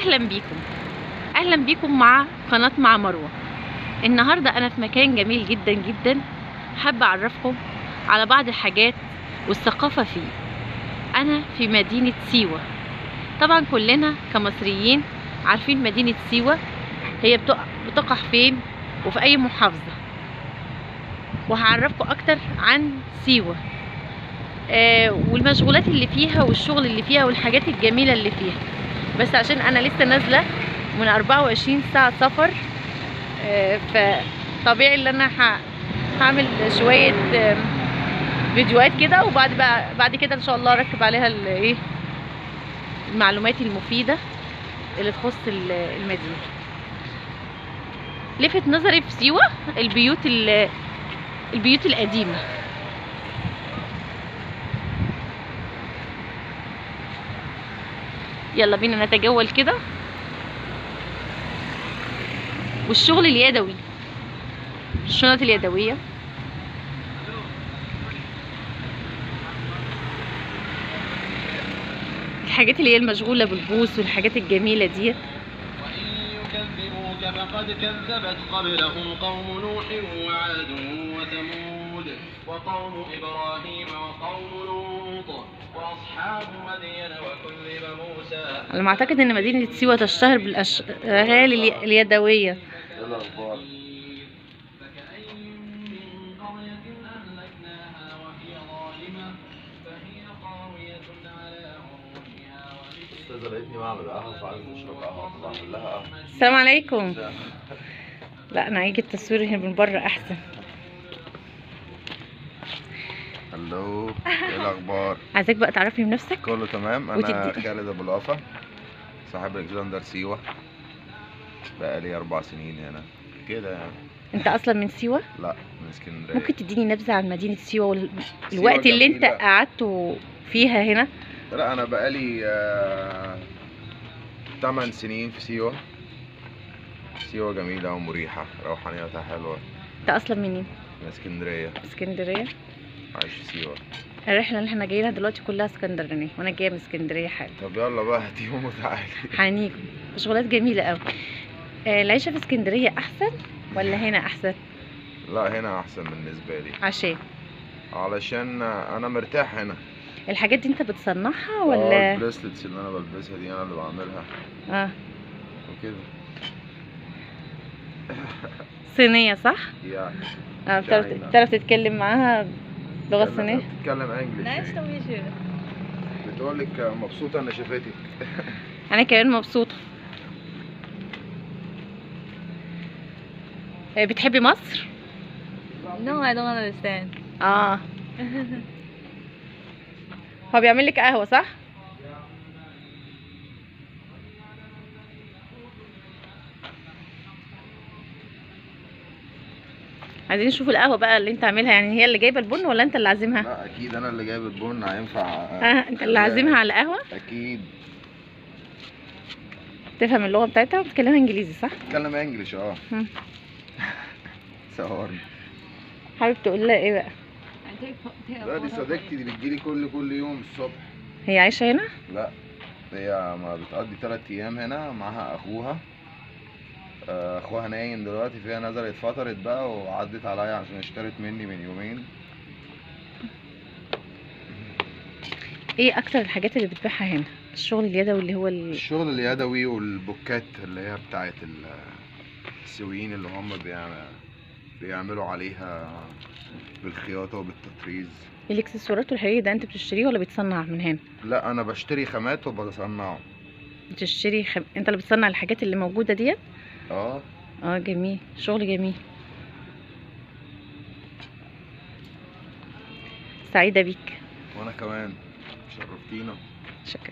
اهلا بيكم، اهلا بيكم مع قناة مع مروة. النهاردة انا في مكان جميل جدا جدا، حابة اعرفكم على بعض الحاجات والثقافة فيه. انا في مدينة سيوة. طبعا كلنا كمصريين عارفين مدينة سيوة هي بتقع فين وفي اي محافظة، وهعرفكم اكتر عن سيوة والمشغولات اللي فيها والشغل اللي فيها والحاجات الجميلة اللي فيها. بس عشان انا لسه نازلة من 24 ساعة سفر، فطبيعي ان انا هعمل شوية فيديوهات كده، بعد كده ان شاء الله اركب عليها المعلومات المفيدة اللي تخص المدينة. لفت نظري في سيوة البيوت القديمة. يلا بينا نتجول كده. والشغل اليدوي، الشنط اليدوية، الحاجات اللي هي المشغولة بالبوس والحاجات الجميلة ديت. يكذبوك فقد كذبت قبلهم قوم نوح وعاد وثمود وقوم إبراهيم وقوم لوط وأصحاب مدين وكذب موسى. على ما أعتقد إن مدينة سيوة تشتهر بالأشغال اليدوية. السلام عليكم. لا انا هيجي التصوير هنا من بره احسن. هلو، ايه الاخبار؟ عايزاك بقى تعرفني بنفسك. كله تمام. انا خالد ابو الوفا، صاحب الكسندر سيوة، بقالي 4 سنين هنا كده يعني. انت اصلا من سيوة؟ لا، من اسكندريه. ممكن تديني نبذه عن مدينه سيوة والوقت اللي انت قعدته فيها هنا؟ لا، انا بقالي 8 سنين في سيوة. سيوة جميلة ومريحة، روحانيتها حلوة. انت اصلا منين؟ من اسكندرية. اسكندرية؟ عايش في سيوة. الرحلة اللي احنا جايينها دلوقتي كلها اسكندرانية، وانا جاية من اسكندرية حالا. طب يلا بقى هاتيهم وتعالي. هنيجوا. مشغولات جميلة قوي. العيشة في اسكندرية احسن ولا هنا احسن؟ لا، هنا احسن بالنسبة لي. علشان انا مرتاح هنا. الحاجات دي انت بتصنعها ولا؟ البريسلتس اللي انا بلبسها دي انا اللي بعملها. وكده. صينية صح؟ يعني بتعرف تتكلم معاها لغة صينية؟ بتتكلم انجلش. بتقولك مبسوطة ان شافتك. انا كمان مبسوطة. بتحبي مصر؟ No, I don't understand. هو بيعمل لك قهوة صح؟ عايزين نشوف القهوة بقى اللي انت عاملها، يعني هي اللي جايبة البن ولا انت اللي عازمها؟ لا، اكيد انا اللي جايب البن. هينفع؟ انت اللي عازمها على القهوة؟ اكيد. تفهم اللغة بتاعتها وبتكلمها انجليزي صح؟ بتكلم انجلش. صورني. حابب تقول لها ايه بقى؟ لا، دي صديقتي، دي بتجيلي كل يوم الصبح. هي عايشة هنا؟ لا، هي ما بتقضي 3 ايام هنا معاها اخوها. اخوها نايم دلوقتي، فيها نزلت فطرت بقى وعدت عليا عشان اشترت مني من يومين. ايه اكتر الحاجات اللي بتبيعها هنا؟ الشغل اليدوي اللي هو الشغل اليدوي والبوكات اللي هي بتاعت السويين اللي هم بيعملوا عليها بالخياطة وبالتطريز. الاكسسوارات والحاجات ده انت بتشتريه ولا بيتصنع من هنا؟ لا، انا بشتري خامات وبصنعه. بتشتري انت اللي بتصنع الحاجات اللي موجودة ديت؟ جميل، شغل جميل. سعيدة بيك. وانا كمان، شرفتينا. شكرا.